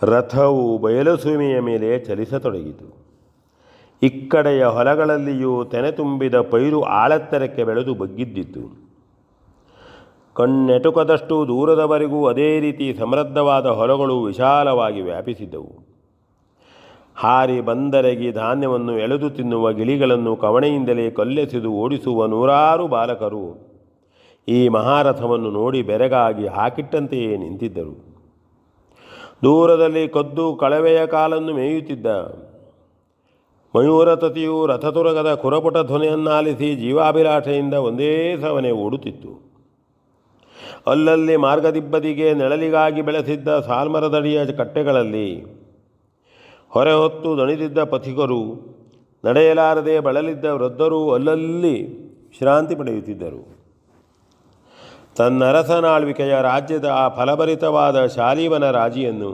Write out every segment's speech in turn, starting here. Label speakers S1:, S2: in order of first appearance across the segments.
S1: ರಥವು ಬಯಲುಸೀಮೆಯ ಮೇಲೆ ಚಲಿಸತೊಡಗಿತು. ಇಕ್ಕಡೆಯ ಹೊಲಗಳಲ್ಲಿಯೂ ತೆನೆ ತುಂಬಿದ ಪೈರು ಆಳೆತ್ತರಕ್ಕೆ ಬೆಳೆದು ಬಗ್ಗಿದ್ದಿತು. ಕಣ್ಣೆಟುಕದಷ್ಟು ದೂರದವರೆಗೂ ಅದೇ ರೀತಿ ಸಮೃದ್ಧವಾದ ಹೊಲಗಳು ವಿಶಾಲವಾಗಿ ವ್ಯಾಪಿಸಿದ್ದವು. ಹಾರಿ ಬಂದರಗಿ ಧಾನ್ಯವನ್ನು ಎಳೆದು ತಿನ್ನುವ ಗಿಳಿಗಳನ್ನು ಕವಣೆಯಿಂದಲೇ ಕಲ್ಲೆಸೆದು ಓಡಿಸುವ ನೂರಾರು ಬಾಲಕರು ಈ ಮಹಾರಥವನ್ನು ನೋಡಿ ಬೆರಗಾಗಿ ಹಾಕಿಟ್ಟಂತೆಯೇ ನಿಂತಿದ್ದರು. ದೂರದಲ್ಲಿ ಕದ್ದು ಕಳವೆಯ ಕಾಲನ್ನು ಮೇಯುತ್ತಿದ್ದ ಮಯೂರತತಿಯು ರಥತುರಗದ ಕುರಪುಟ ಧ್ವನಿಯನ್ನಾಲಿಸಿ ಜೀವಾಭಿಲಾಷೆಯಿಂದ ಒಂದೇ ಸವನೆ ಓಡುತ್ತಿತ್ತು. ಅಲ್ಲಲ್ಲಿ ಮಾರ್ಗದಿಬ್ಬದಿಗೆ ನೆಳಲಿಗಾಗಿ ಬೆಳೆಸಿದ್ದ ಸಾಲ್ಮರದಡಿಯ ಕಟ್ಟೆಗಳಲ್ಲಿ ಹೊರೆ ಹೊತ್ತು ದಣಿದಿದ್ದ ಪಥಿಕರು, ನಡೆಯಲಾರದೆ ಬಳಲಿದ್ದ ವೃದ್ಧರು ಅಲ್ಲಲ್ಲಿ ವಿಶ್ರಾಂತಿ ಪಡೆಯುತ್ತಿದ್ದರು. ತನ್ನರಸನಾಳ್ವಿಕೆಯ ರಾಜ್ಯದ ಆ ಫಲಭರಿತವಾದ ಶಾಲೀವನ ರಾಜಿಯನ್ನು,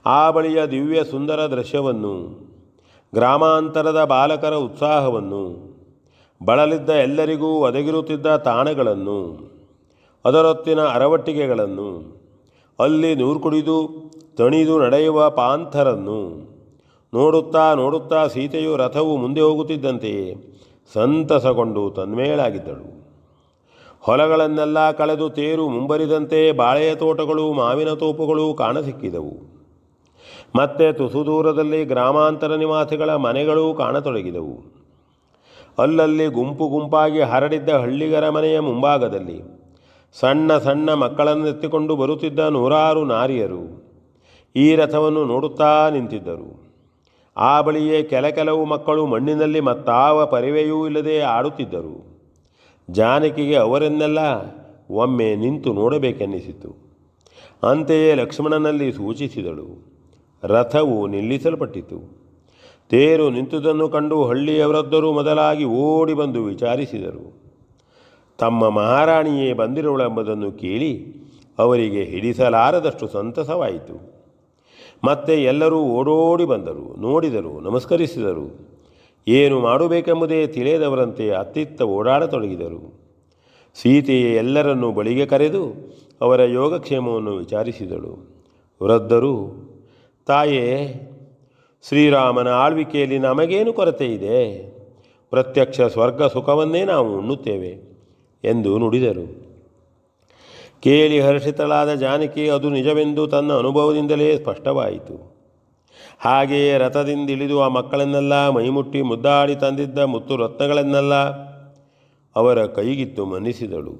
S1: ಆ ಬಳಿಯ ದಿವ್ಯ ಸುಂದರ ದೃಶ್ಯವನ್ನು, ಗ್ರಾಮಾಂತರದ ಬಾಲಕರ ಉತ್ಸಾಹವನ್ನು, ಬಳಲಿದ್ದ ಎಲ್ಲರಿಗೂ ಒದಗಿರುತ್ತಿದ್ದ ತಾಣಗಳನ್ನು, ಅದರೊತ್ತಿನ ಅರವಟ್ಟಿಗೆಗಳನ್ನು, ಅಲ್ಲಿ ನೂರ್ಕುಡಿದು ತಣಿದು ನಡೆಯುವ ಪಾಂಥರನ್ನು ನೋಡುತ್ತಾ ನೋಡುತ್ತಾ ಸೀತೆಯು ರಥವು ಮುಂದೆ ಹೋಗುತ್ತಿದ್ದಂತೆಯೇ ಸಂತಸಗೊಂಡು ತನ್ಮೇಳಾಗಿದ್ದಳು. ಹೊಲಗಳನ್ನೆಲ್ಲ ಕಳೆದು ತೇರು ಮುಂಬರಿದಂತೆ ಬಾಳೆಯ ತೋಟಗಳು, ಮಾವಿನ ತೋಪುಗಳು ಕಾಣಸಿಕ್ಕಿದವು. ಮತ್ತೆ ತುಸು ದೂರದಲ್ಲಿ ಗ್ರಾಮಾಂತರ ನಿವಾಸಿಗಳ ಮನೆಗಳೂ ಕಾಣತೊಡಗಿದವು. ಅಲ್ಲಲ್ಲಿ ಗುಂಪು ಗುಂಪಾಗಿ ಹರಡಿದ್ದ ಹಳ್ಳಿಗರ ಮನೆಯ ಮುಂಭಾಗದಲ್ಲಿ ಸಣ್ಣ ಸಣ್ಣ ಮಕ್ಕಳನ್ನು ಎತ್ತಿಕೊಂಡು ಬರುತ್ತಿದ್ದ ನೂರಾರು ನಾರಿಯರು ಈ ರಥವನ್ನು ನೋಡುತ್ತಾ ನಿಂತಿದ್ದರು. ಆ ಬಳಿಯೇ ಕೆಲವು ಮಕ್ಕಳು ಮಣ್ಣಿನಲ್ಲಿ ಮತ್ತಾವ ಪರಿವೆಯೂ ಇಲ್ಲದೆ ಆಡುತ್ತಿದ್ದರು. ಜಾನಕಿಗೆ ಅವರನ್ನೆಲ್ಲ ಒಮ್ಮೆ ನಿಂತು ನೋಡಬೇಕೆನ್ನಿಸಿತು. ಅಂತೆಯೇ ಲಕ್ಷ್ಮಣನಲ್ಲಿ ಸೂಚಿಸಿದಳು. ರಥವು ನಿಲ್ಲಿಸಲ್ಪಟ್ಟಿತು. ತೇರು ನಿಂತುದನ್ನು ಕಂಡು ಹಳ್ಳಿಯ ವೃದ್ಧರು ಮೊದಲಾಗಿ ಓಡಿ ಬಂದು ವಿಚಾರಿಸಿದರು. ತಮ್ಮ ಮಹಾರಾಣಿಯೇ ಬಂದಿರುವಳೆಂಬುದನ್ನು ಕೇಳಿ ಅವರಿಗೆ ಹಿಡಿಸಲಾರದಷ್ಟು ಸಂತಸವಾಯಿತು. ಮತ್ತೆ ಎಲ್ಲರೂ ಓಡೋಡಿ ಬಂದರು, ನೋಡಿದರು, ನಮಸ್ಕರಿಸಿದರು. ಏನು ಮಾಡಬೇಕೆಂಬುದೇ ತಿಳಿಯದವರಂತೆ ಅತ್ತಿತ್ತ ಓಡಾಡತೊಡಗಿದರು. ಸೀತೆಯೇ ಎಲ್ಲರನ್ನೂ ಬಳಿಗೆ ಕರೆದು ಅವರ ಯೋಗಕ್ಷೇಮವನ್ನು ವಿಚಾರಿಸಿದಳು. ವೃದ್ಧರು, ತಾಯೇ, ಶ್ರೀರಾಮನ ಆಳ್ವಿಕೆಯಲ್ಲಿ ನಮಗೇನು ಕೊರತೆ ಇದೆ? ಪ್ರತ್ಯಕ್ಷ ಸ್ವರ್ಗ ಸುಖವನ್ನೇ ನಾವು ಉಣ್ಣುತ್ತೇವೆ ಎಂದು ನುಡಿದರು. ಕೇಳಿ ಹರ್ಷಿತಳಾದ ಜಾನಕಿ ಅದು ನಿಜವೆಂದು ತನ್ನ ಅನುಭವದಿಂದಲೇ ಸ್ಪಷ್ಟವಾಯಿತು. ಹಾಗೆಯೇ ರಥದಿಂದಿಳಿದು ಆ ಮಕ್ಕಳನ್ನೆಲ್ಲ ಮೈಮುಟ್ಟಿ ಮುದ್ದಾಡಿ ತಂದಿದ್ದ ಮುತ್ತು ರತ್ನಗಳನ್ನೆಲ್ಲ ಅವರ ಕೈಗಿತ್ತು ಮನ್ನಿಸಿದಳು.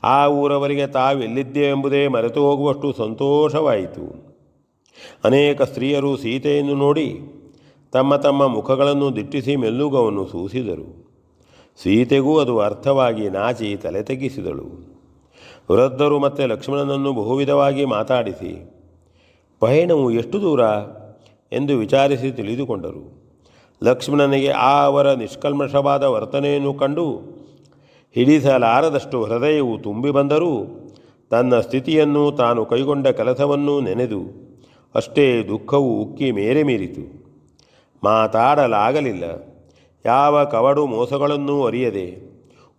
S1: ಆ ಊರವರಿಗೆ ತಾವೆಲ್ಲಿದ್ದೇವೆಂಬುದೇ ಮರೆತು ಹೋಗುವಷ್ಟು ಸಂತೋಷವಾಯಿತು. ಅನೇಕ ಸ್ತ್ರೀಯರು ಸೀತೆಯನ್ನು ನೋಡಿ ತಮ್ಮ ತಮ್ಮ ಮುಖಗಳನ್ನು ದಿಟ್ಟಿಸಿ ಮೆಲ್ಲುಗವನ್ನು ಸೂಸಿದರು. ಸೀತೆಗೂ ಅದು ಅರ್ಥವಾಗಿ ನಾಚಿ ತಲೆ ತಗ್ಗಿಸಿದಳು. ವೃದ್ಧರು ಮತ್ತೆ ಲಕ್ಷ್ಮಣನನ್ನು ಬಹುವಿಧವಾಗಿ ಮಾತಾಡಿಸಿ ಪಯಣವು ಎಷ್ಟು ದೂರ ಎಂದು ವಿಚಾರಿಸಿ ತಿಳಿದುಕೊಂಡರು. ಲಕ್ಷ್ಮಣನಿಗೆ ಅವರ ನಿಷ್ಕಲ್ಮಷವಾದ ವರ್ತನೆಯನ್ನು ಕಂಡು ಹಿಡಿಸಲಾರದಷ್ಟು ಹೃದಯವು ತುಂಬಿ ಬಂದರೂ ತನ್ನ ಸ್ಥಿತಿಯನ್ನು, ತಾನು ಕೈಗೊಂಡ ಕೆಲಸವನ್ನು ನೆನೆದು ಅಷ್ಟೇ ದುಃಖವು ಉಕ್ಕಿ ಮೇರೆ ಮೀರಿತು. ಮಾತಾಡಲಾಗಲಿಲ್ಲ. ಯಾವ ಕವಡು ಮೋಸಗಳನ್ನೂ ಅರಿಯದೆ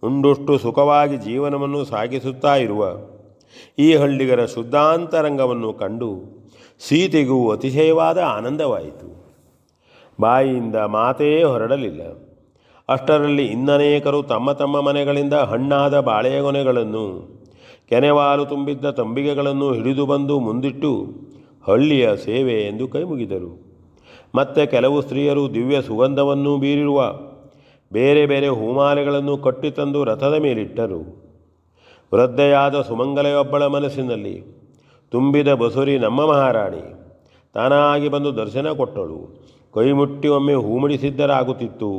S1: ಉಂಡುಷ್ಟು ಸುಖವಾಗಿ ಜೀವನವನ್ನು ಸಾಗಿಸುತ್ತಾ ಇರುವ ಈ ಹಳ್ಳಿಗರ ಶುದ್ಧಾಂತರಂಗವನ್ನು ಕಂಡು ಸೀತೆಗೂ ಅತಿಶಯವಾದ ಆನಂದವಾಯಿತು. ಬಾಯಿಯಿಂದ ಮಾತೇ ಹೊರಡಲಿಲ್ಲ. ಅಷ್ಟರಲ್ಲಿ ಇನ್ನನೇಕರು ತಮ್ಮ ತಮ್ಮ ಮನೆಗಳಿಂದ ಹಣ್ಣಾದ ಬಾಳೆಯ ಗೊನೆಗಳನ್ನು, ಕೆನೆವಾಲು ತುಂಬಿದ್ದ ತಂಬಿಗೆಗಳನ್ನು ಹಿಡಿದು ಬಂದು ಮುಂದಿಟ್ಟು ಹಳ್ಳಿಯ ಸೇವೆ ಎಂದು ಕೈಮುಗಿದರು. ಮತ್ತೆ ಕೆಲವು ಸ್ತ್ರೀಯರು ದಿವ್ಯ ಸುಗಂಧವನ್ನು ಬೀರಿರುವ ಬೇರೆ ಬೇರೆ ಹೂಮಾಲೆಗಳನ್ನು ಕಟ್ಟಿತಂದು ರಥದ ಮೇಲಿಟ್ಟರು. ವೃದ್ಧೆಯಾದ ಸುಮಂಗಲೆಯೊಬ್ಬಳ ಮನಸ್ಸಿನಲ್ಲಿ ತುಂಬಿದ ಬಸುರಿ ನಮ್ಮ ಮಹಾರಾಣಿ ತಾನಾಗಿ ಬಂದು ದರ್ಶನ ಕೊಟ್ಟಳು, ಕೈಮುಟ್ಟಿ ಒಮ್ಮೆ ಹೂಮುಡಿಸಿದ್ದರಾಗುತ್ತಿತ್ತು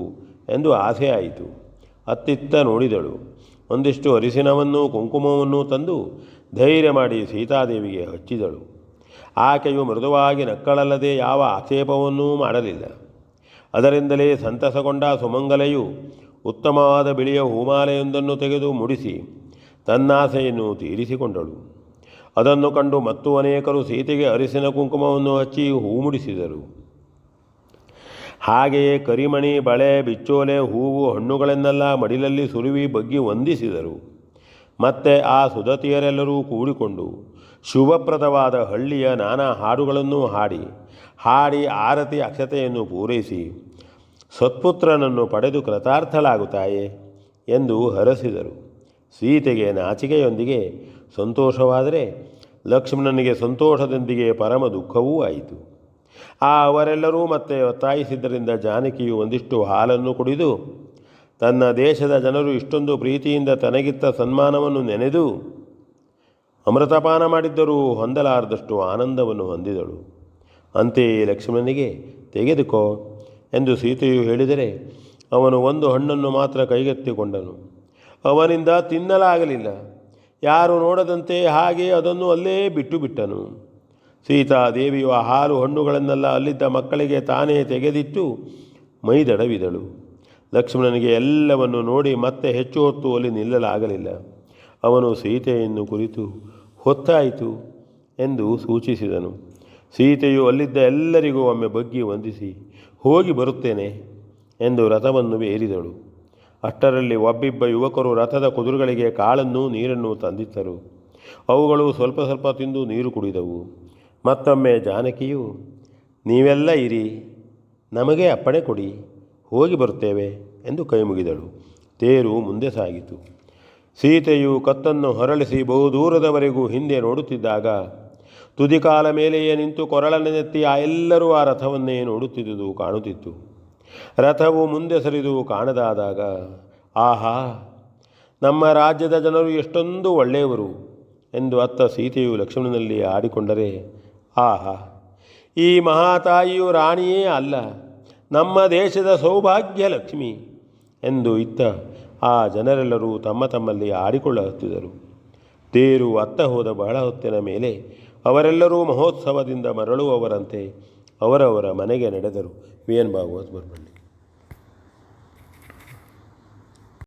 S1: ಎಂದು ಆಸೆ ಆಯಿತು. ಅತ್ತಿತ್ತ ನೋಡಿದಳು. ಒಂದಿಷ್ಟು ಅರಿಶಿನವನ್ನು ಕುಂಕುಮವನ್ನು ತಂದು ಧೈರ್ಯ ಮಾಡಿ ಸೀತಾದೇವಿಗೆ ಹಚ್ಚಿದಳು. ಆಕೆಯು ಮೃದುವಾಗಿ ನಕ್ಕಳಲ್ಲದೆ ಯಾವ ಆಕ್ಷೇಪವನ್ನೂ ಮಾಡಲಿಲ್ಲ. ಅದರಿಂದಲೇ ಸಂತಸಗೊಂಡ ಸುಮಂಗಲೆಯು ಉತ್ತಮವಾದ ಬಿಳಿಯ ಹೂಮಾಲೆಯೊಂದನ್ನು ತೆಗೆದು ಮುಡಿಸಿ ತನ್ನಾಸೆಯನ್ನು ತೀರಿಸಿಕೊಂಡಳು. ಅದನ್ನು ಕಂಡು ಮತ್ತು ಅನೇಕರು ಸೀತೆಗೆ ಅರಿಶಿನ ಕುಂಕುಮವನ್ನು ಹಚ್ಚಿ ಹೂ ಮುಡಿಸಿದರು. ಹಾಗೆಯೇ ಕರಿಮಣಿ, ಬಳೆ, ಬಿಚ್ಚೋಲೆ, ಹೂವು, ಹಣ್ಣುಗಳನ್ನೆಲ್ಲ ಮಡಿಲಲ್ಲಿ ಸುರುವಿ ಬಗ್ಗಿ ವಂದಿಸಿದರು. ಮತ್ತೆ ಆ ಸುದತಿಯರೆಲ್ಲರೂ ಕೂಡಿಕೊಂಡು ಶುಭಪ್ರದವಾದ ಹಳ್ಳಿಯ ನಾನಾ ಹಾಡುಗಳನ್ನೂ ಹಾಡಿ ಆರತಿ ಅಕ್ಷತೆಯನ್ನು ಪೂರೈಸಿ ಸತ್ಪುತ್ರನನ್ನು ಪಡೆದು ಕೃತಾರ್ಥಳಾಗುತ್ತಾಯೆ ಎಂದು ಹರಸಿದರು. ಸೀತೆಗೆ ನಾಚಿಕೆಯೊಂದಿಗೆ ಸಂತೋಷವಾದರೆ ಲಕ್ಷ್ಮಣನಿಗೆ ಸಂತೋಷದೊಂದಿಗೆ ಪರಮ ದುಃಖವೂ ಆಯಿತು. ಅವರೆಲ್ಲರೂ ಮತ್ತೆ ಒತ್ತಾಯಿಸಿದ್ದರಿಂದ ಜಾನಕಿಯು ಒಂದಿಷ್ಟು ಹಾಲನ್ನು ಕುಡಿದು ತನ್ನ ದೇಶದ ಜನರು ಇಷ್ಟೊಂದು ಪ್ರೀತಿಯಿಂದ ತನಗಿತ್ತ ಸನ್ಮಾನವನ್ನು ನೆನೆದು ಅಮೃತಪಾನ ಮಾಡಿದ್ದರೂ ಹೊಂದಲಾರದಷ್ಟು ಆನಂದವನ್ನು ಹೊಂದಿದಳು. ಅಂತೆಯೇ ಲಕ್ಷ್ಮಣನಿಗೆ ತೆಗೆದುಕೋ ಎಂದು ಸೀತೆಯು ಹೇಳಿದರೆ ಅವನು ಒಂದು ಹಣ್ಣನ್ನು ಮಾತ್ರ ಕೈಗೆತ್ತಿಕೊಂಡನು. ಅವನಿಂದ ತಿನ್ನಲಾಗಲಿಲ್ಲ. ಯಾರು ನೋಡದಂತೆ ಹಾಗೆ ಅದನ್ನು ಅಲ್ಲೇ ಬಿಟ್ಟನು. ಸೀತಾದೇವಿಯು ಆ ಹಾಲು ಹಣ್ಣುಗಳನ್ನೆಲ್ಲ ಅಲ್ಲಿದ್ದ ಮಕ್ಕಳಿಗೆ ತಾನೇ ತೆಗೆದಿಟ್ಟು ಮೈದಡವಿದಳು. ಲಕ್ಷ್ಮಣನಿಗೆ ಎಲ್ಲವನ್ನು ನೋಡಿ ಮತ್ತೆ ಹೆಚ್ಚು ಹೊತ್ತು ಅಲ್ಲಿ ನಿಲ್ಲಲಾಗಲಿಲ್ಲ. ಅವನು ಸೀತೆಯನ್ನು ಕುರಿತು ಹೊತ್ತಾಯಿತು ಎಂದು ಸೂಚಿಸಿದನು. ಸೀತೆಯು ಅಲ್ಲಿದ್ದ ಎಲ್ಲರಿಗೂ ಒಮ್ಮೆ ಬಗ್ಗಿ ವಂದಿಸಿ ಹೋಗಿ ಬರುತ್ತೇನೆ ಎಂದು ರಥವನ್ನು ಏರಿದಳು. ಅಷ್ಟರಲ್ಲಿ ಒಬ್ಬಿಬ್ಬ ಯುವಕರು ರಥದ ಕುದುರೆಗಳಿಗೆ ಕಾಳನ್ನು ನೀರನ್ನು ತಂದಿದ್ದರು. ಅವುಗಳು ಸ್ವಲ್ಪ ಸ್ವಲ್ಪ ತಿಂದು ನೀರು ಕುಡಿದವು. ಮತ್ತೊಮ್ಮೆ ಜಾನಕಿಯು ನೀವೆಲ್ಲ ಇರಿ, ನಮಗೆ ಅಪ್ಪಣೆ ಕೊಡಿ, ಹೋಗಿ ಬರುತ್ತೇವೆ ಎಂದು ಕೈ ಮುಗಿದಳು. ತೇರು ಮುಂದೆ ಸಾಗಿತು. ಸೀತೆಯು ಕತ್ತನ್ನು ಹೊರಳಿಸಿ ಬಹುದೂರದವರೆಗೂ ಹಿಂದೆ ನೋಡುತ್ತಿದ್ದಾಗ ತುದಿಕಾಲ ಮೇಲೆಯೇ ನಿಂತು ಕೊರಳನ್ನೆತ್ತಿ ಎಲ್ಲರೂ ಆ ರಥವನ್ನೇ ನೋಡುತ್ತಿದ್ದುದು ಕಾಣುತ್ತಿತ್ತು. ರಥವು ಮುಂದೆ ಸರಿದು ಕಾಣದಾದಾಗ ಆಹಾ, ನಮ್ಮ ರಾಜ್ಯದ ಜನರು ಎಷ್ಟೊಂದು ಒಳ್ಳೆಯವರು ಎಂದು ಅತ್ತ ಸೀತೆಯು ಲಕ್ಷ್ಮಣನಲ್ಲಿ ಆಡಿಕೊಂಡರೆ, ಆಹಾ, ಈ ಮಹಾತಾಯಿಯು ರಾಣಿಯೇ ಅಲ್ಲ, ನಮ್ಮ ದೇಶದ ಸೌಭಾಗ್ಯ ಲಕ್ಷ್ಮಿ ಎಂದು ಇತ್ತ ಆ ಜನರೆಲ್ಲರೂ ತಮ್ಮ ತಮ್ಮಲ್ಲಿ ಆಡಿಕೊಳ್ಳುತ್ತಿದ್ದರು. ತೇರು ಅತ್ತ ಹೋದ ಬಹಳ ಹೊತ್ತಿನ ಮೇಲೆ ಅವರೆಲ್ಲರೂ ಮಹೋತ್ಸವದಿಂದ ಮರಳುವವರಂತೆ ಅವರವರ ಮನೆಗೆ ನಡೆದರು. V N Bhagavat Barmanna.